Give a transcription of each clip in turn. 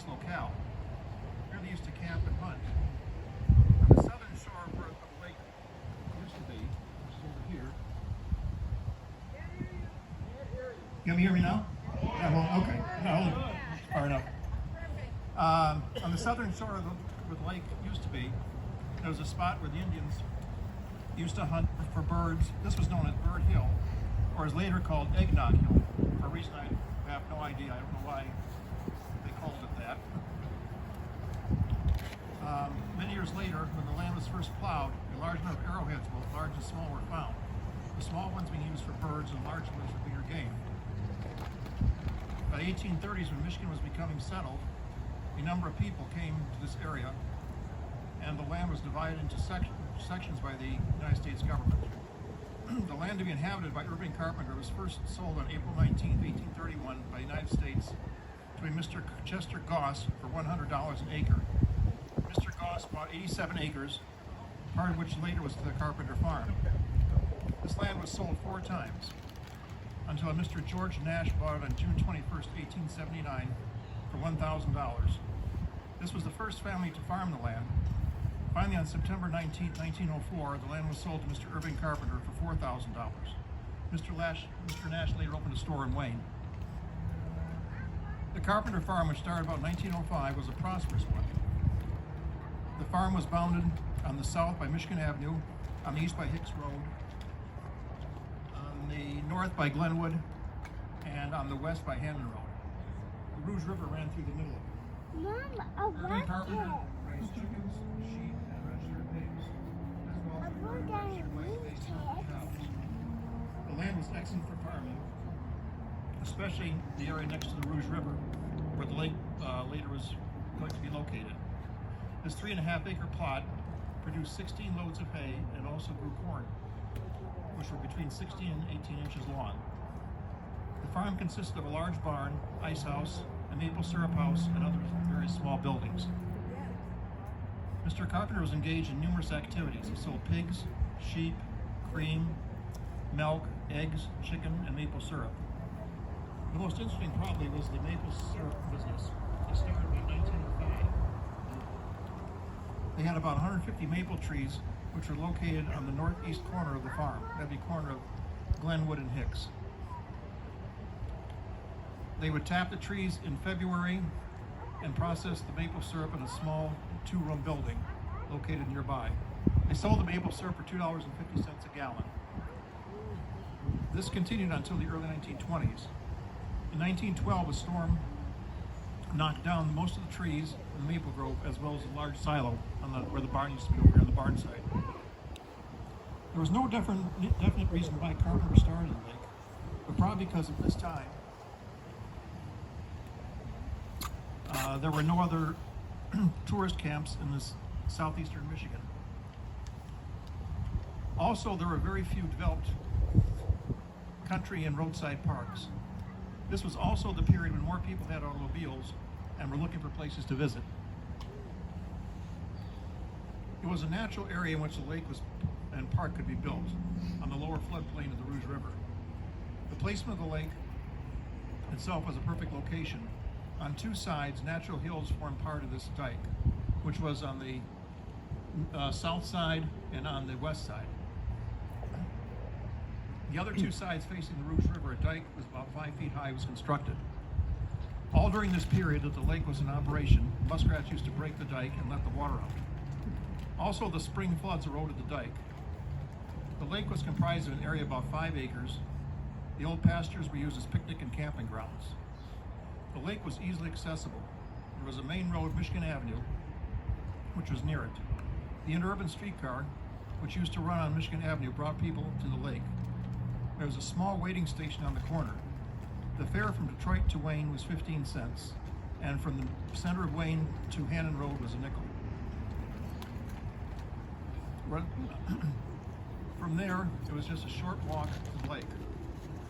locale. Here they used to camp and hunt. On the southern shore where the lake used to be, which is over here. Can you hear me now? Yeah, well, okay. No, far enough. On the southern shore of where the lake used to be, there was a spot where the Indians used to hunt for birds. This was known as Bird Hill, or is later called Eggnog Hill, for a reason I have no idea. I don't know why they called it that. Many years later, when the land was first plowed, a large number of arrowheads, both large and small, were found. The small ones being used for birds and large ones for bigger game. By the 1830s, when Michigan was becoming settled, a number of people came to this area, and the land was divided into sections by the United States government. The land to be inhabited by Irving Carpenter was first sold on April 19, 1831 by the United States to a Mr. Chester Goss for $100 an acre. Mr. Goss bought 87 acres, part of which later was the Carpenter farm. This land was sold 4 times, until Mr. George Nash bought it on June 21, 1879 for $1,000. This was the first family to farm the land. Finally, on September 19, 1904, the land was sold to Mr. Irving Carpenter for $4,000. Mr. Nash later opened a store in Wayne. The Carpenter farm, which started about 1905, was a prosperous one. The farm was bounded on the south by Michigan Avenue, on the east by Hicks Road, on the north by Glenwood, and on the west by Hammond Road. The Rouge River ran through the middle of it. Mom, Irving Carpenter raised chickens, sheep, and registered pigs, as well as registered rice-based cows. The land was excellent for farming, especially the area next to the Rouge River, where the lake later was going to be located. This 3.5-acre plot produced 16 loads of hay and also grew corn, which were between 16 and 18 inches long. The farm consisted of a large barn, ice house, a maple syrup house, and other very small buildings. Mr. Carpenter was engaged in numerous activities. He sold pigs, sheep, cream, milk, eggs, chicken, and maple syrup. The most interesting probably was the maple syrup business. It started in 1905. They had about 150 maple trees, which were located on the northeast corner of the farm. That'd be corner of Glenwood and Hicks. They would tap the trees in February and process the maple syrup in a small 2-room building located nearby. They sold the maple syrup for $2.50 a gallon. This continued until the early 1920s. In 1912, a storm knocked down most of the trees in the maple grove, as well as a large silo on where the barn used to be over here on the barn site. There was no definite reason why Carpenter started the lake, but probably because at this time there were no other tourist camps in this southeastern Michigan. Also, there were very few developed country and roadside parks. This was also the period when more people had automobiles and were looking for places to visit. It was a natural area in which the lake and park could be built on the lower floodplain of the Rouge River. The placement of the lake itself was a perfect location. On 2 sides, natural hills formed part of this dike, which was on the south side and on the west side. The other 2 sides facing the Rouge River, a dike was about 5 feet high, was constructed. All during this period that the lake was in operation, muskrats used to break the dike and let the water out. Also, the spring floods eroded the dike. The lake was comprised of an area of about 5 acres. The old pastures were used as picnic and camping grounds. The lake was easily accessible. There was a main road, Michigan Avenue, which was near it. The interurban streetcar, which used to run on Michigan Avenue, brought people to the lake. There was a small waiting station on the corner. The fare from Detroit to Wayne was 15 cents, and from the center of Wayne to Hannon Road was a nickel. From there, it was just a short walk to the lake.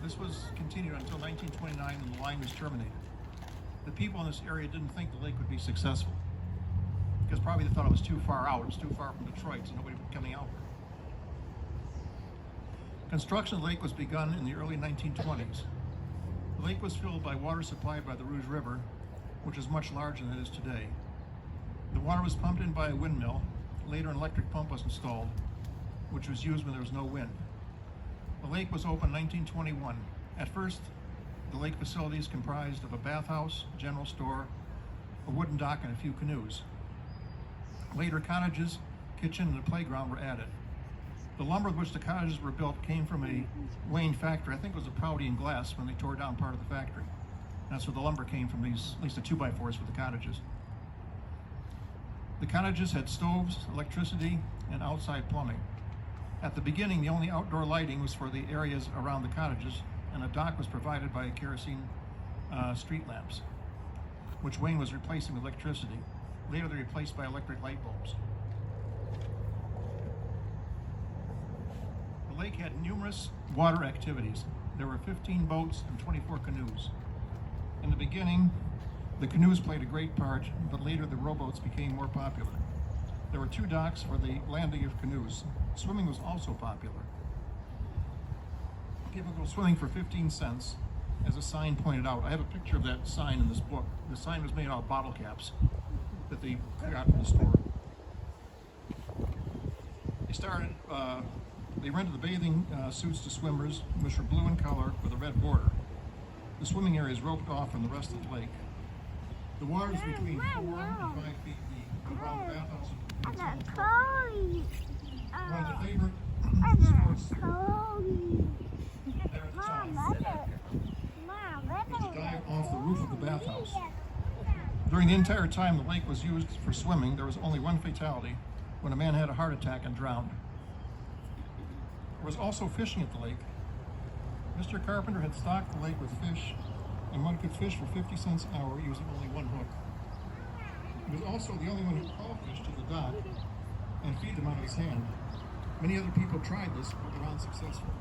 This was continued until 1929 when the line was terminated. The people in this area didn't think the lake would be successful, because probably they thought it was too far out. It was too far from Detroit, so nobody would be coming out. Construction of the lake was begun in the early 1920s. The lake was filled by water supplied by the Rouge River which is much larger than it is today. The water was pumped in by a windmill. Later, an electric pump was installed, which was used when there was no wind. The lake was opened in 1921. At first, the lake facilities comprised of a bathhouse, general store, a wooden dock, and a few canoes. Later, cottages, kitchen, and a playground were added. The lumber with which the cottages were built came from a Wayne factory. I think it was a Prouty and Glass when they tore down part of the factory. That's where the lumber came from, these, at least the 2x4s for the cottages. The cottages had stoves, electricity, and outside plumbing. At the beginning, the only outdoor lighting was for the areas around the cottages, and a dock was provided by kerosene street lamps, which Wayne was replacing with electricity. Later, they were replaced by electric light bulbs. The lake had numerous water activities. There were 15 boats and 24 canoes. In the beginning, the canoes played a great part, but later the rowboats became more popular. There were 2 docks for the landing of canoes. Swimming was also popular. People go swimming for 15 cents, as a sign pointed out. I have a picture of that sign in this book. The sign was made out of bottle caps that they got from the store. They rented the bathing suits to swimmers, which were blue in color with a red border. The swimming area is roped off from the rest of the lake. The water is between 4 and 5 feet deep. Around the bathhouse, one of the favorite sports there at the time was to dive off the roof of the bathhouse. During the entire time the lake was used for swimming, there was only one fatality, when a man had a heart attack and drowned. There was also fishing at the lake. Mr. Carpenter had stocked the lake with fish, and one could fish for 50 cents an hour using only one hook. He was also the only one who called fish to the dock and feed them out of his hand. Many other people tried this, but were unsuccessful.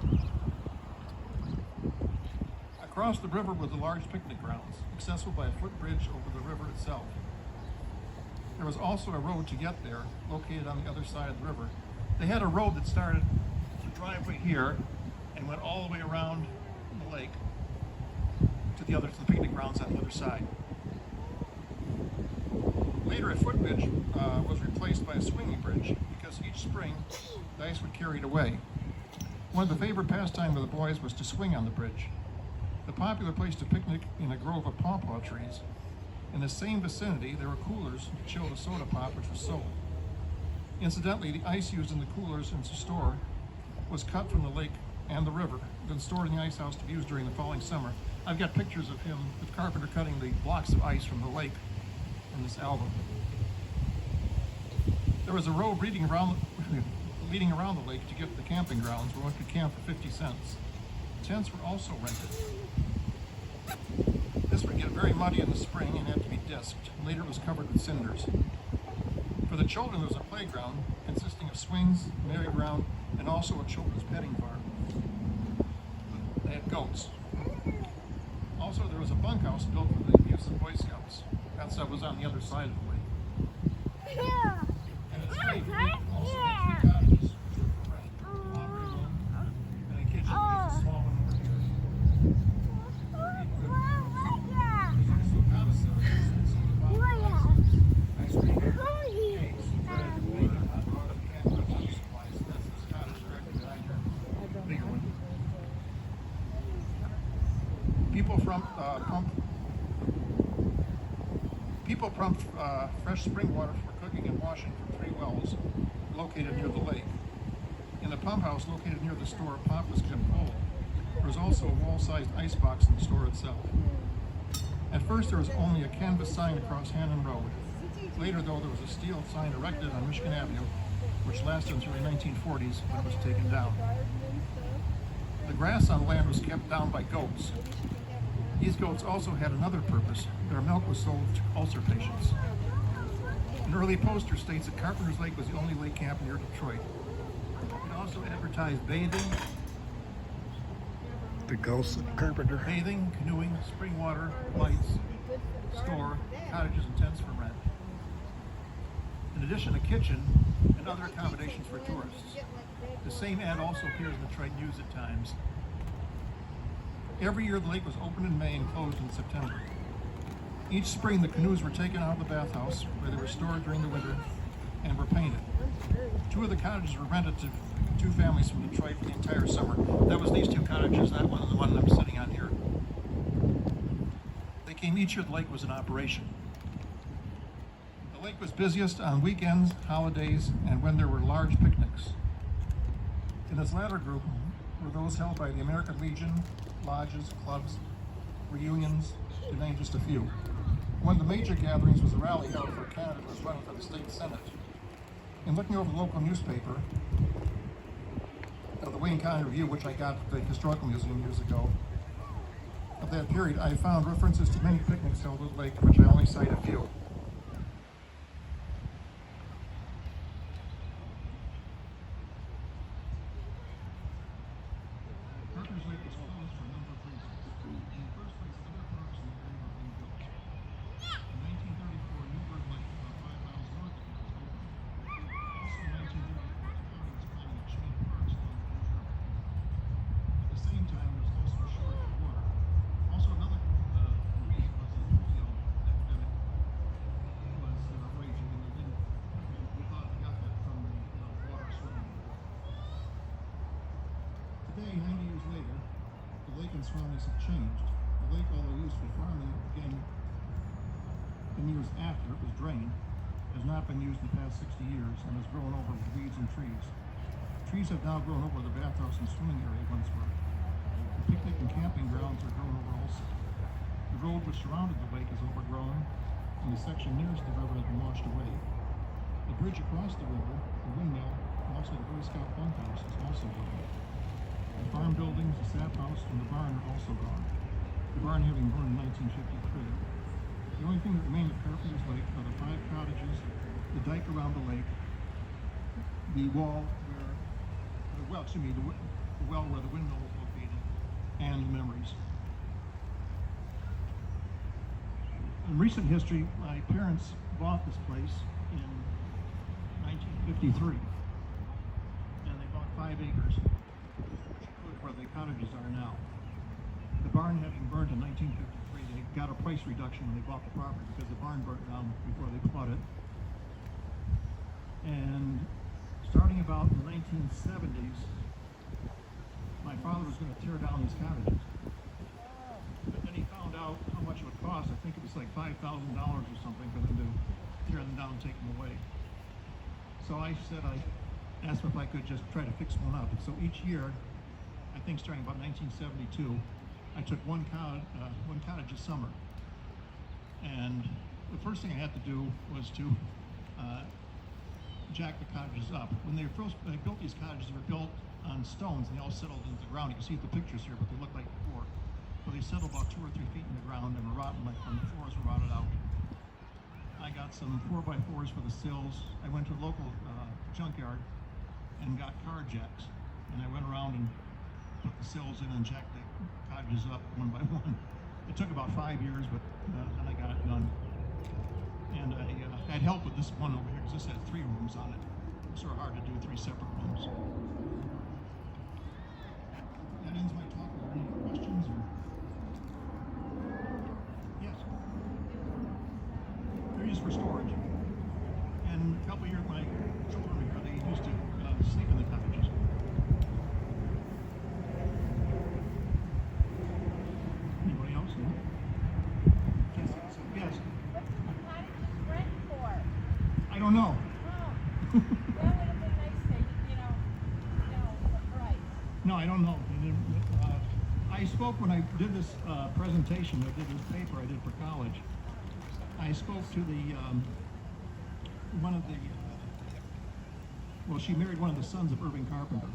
Across the river were the large picnic grounds, accessible by a footbridge over the river itself. There was also a road to get there, located on the other side of the river. They had a road that started the driveway here and went all the way around the lake to the picnic grounds on the other side. Later, a footbridge was replaced by a swinging bridge because each spring the ice would carry it away. One of the favorite pastimes of the boys was to swing on the bridge. The popular place to picnic in a grove of pawpaw trees. In the same vicinity, there were coolers to chill the soda pop which was sold. Incidentally, the ice used in the coolers in the store was cut from the lake and the river, then stored in the ice house to be used during the following summer. I've got pictures of him, with Carpenter, cutting the blocks of ice from the lake in this album. There was a road leading around the lake to get to the camping grounds where one could camp for 50 cents. Tents were also rented. This would get very muddy in the spring and had to be disked. Later it was covered with cinders. For the children, there was a playground consisting of swings, merry-go-round, and also a children's petting farm. They had goats. Also, there was a bunkhouse built for the use of Boy Scouts. That stuff was on the other side of the lake. And it's also had cottages, which were for rent. A laundry room, and a kitchen, a small one over here. There's also a commissary, and some of the boxes, ice cream, cakes, bread, bacon, hot dog, canned goods, office supplies. That's this cottage directly behind her. Bigger one. People pumped fresh spring water for cooking and washing from 3 wells located near the lake. In the pump house located near the store, pop was kept cold. There was also a wall-sized ice box in the store itself. At first, there was only a canvas sign across Hannon Road. Later, though, there was a steel sign erected on Michigan Avenue, which lasted until the 1940s when it was taken down. The grass on land was kept down by goats. These goats also had another purpose. Their milk was sold to ulcer patients. An early poster states that Carpenter's Lake was the only lake camp near Detroit. It also advertised bathing, The ghost of Carpenter. bathing, canoeing, spring water, lights, store, cottages, and tents for rent. In addition, a kitchen and other accommodations for tourists. The same ad also appears in the Detroit News at times. Every year the lake was opened in May and closed in September. Each spring, the canoes were taken out of the bathhouse, where they were stored during the winter, and were painted. 2 of the cottages were rented to 2 families from Detroit for the entire summer. That was these 2 cottages, that one and the one I'm sitting on here. They came each year the lake was in operation. The lake was busiest on weekends, holidays, and when there were large picnics. In this latter group were those held by the American Legion, lodges, clubs, reunions, to name just a few. One of the major gatherings was a rally held for Canada that was run for the state senate. In looking over the local newspaper, the Wayne County Review, which I got at the Historical Museum years ago, of that period, I found references to many picnics held at the lake, which I only cite a few. Carpenter's Lake was closed for a number of reasons. In the first place, other parks in the area were being built. In 1934, Newburgh Lake, about 5 miles north of here, was opened. Also in 1934, the county was planning a chain of parks along the Rouge River. At the same time, there was also a shortage of water. Also, another reason was the polio epidemic was raging, and we thought we got that from the water swimming. Today, 90 years later, the lake and surroundings have changed. The lake, although used for farming, again, in years after it was drained, has not been used in the past 60 years and has grown over with weeds and trees. Trees have now grown over the bathhouse and swimming area once were. The picnic and camping grounds are grown over also. The road which surrounded the lake is overgrown, and the section nearest the river has been washed away. The bridge across the river, the windmill, and also the Boy Scout bunkhouse is also gone. The farm buildings, the sap house, and the barn are also gone. The barn having burned in 1953. The only thing that remained at Carpenter's Lake are the 5 cottages, the dike around the lake, the well where the well where the windmill was located, and the memories. In recent history, my parents bought this place in 1953, and they bought 5 acres, where the cottages are now. The barn having burned in 1953, they got a price reduction when they bought the property because the barn burnt down before they bought it. And starting about in the 1970s, my father was going to tear down these cottages. But then he found out how much it would cost. I think it was like $5,000 or something for them to tear them down and take them away. So I asked him if I could just try to fix one up. So each year, I think starting about 1972, I took one cottage a summer. And the first thing I had to do was to jack the cottages up. When they built these cottages, they were built on stones, and they all settled into the ground. You can see the pictures here, but they look like before. So they settled about 2 or 3 feet in the ground and were rotten, like when the floors were rotted out. I got some 4x4s for the sills. I went to a local junkyard and got car jacks. And I went around and put the sills in and jacked the cottages up one by one. It took about 5 years, but then I got it done. And I had help with this one over here, because this had 3 rooms on it. It's sort of hard to do 3 separate rooms. That ends my talk. Are there any questions? Or? Yes. They're used for storage. And a couple of years, my children were here, they used to sleep in the cottages. Anybody else? No? Yes. What's the cottages rent for? I don't know. Oh, that would have been nice to, know the price. No, I don't know. I spoke when I did this presentation, I did this paper I did for college. I spoke to the, one of the, well, she married one of the sons of Irving Carpenter.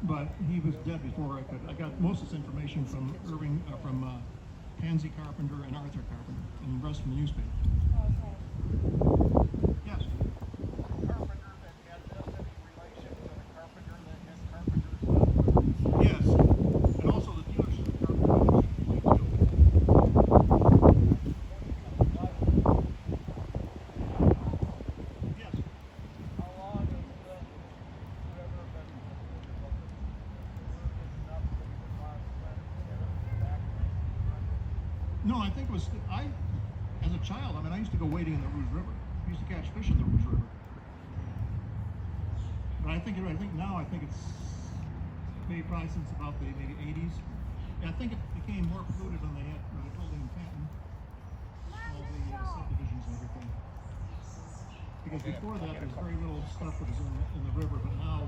But he was dead before I could. I got most of this information from Irving, from Pansy Carpenter and Arthur Carpenter, and the rest from the newspaper. Okay. Yes. Carpenter that had just any relation to the Carpenter that had Carpenter's Yes. And also the dealership of Carpenter. Yes. How long has whoever been enough that he would want to rent it back to 1900? No, I think it was, as a child, I mean, I used to go wading in the Rouge River. I used to catch fish in the Rouge River. But I think now, I think it's maybe probably since about the maybe 80s. And I think it became more polluted when they building in Canton. All the subdivisions and everything. Because before that, there's very little stuff that was in the river, but now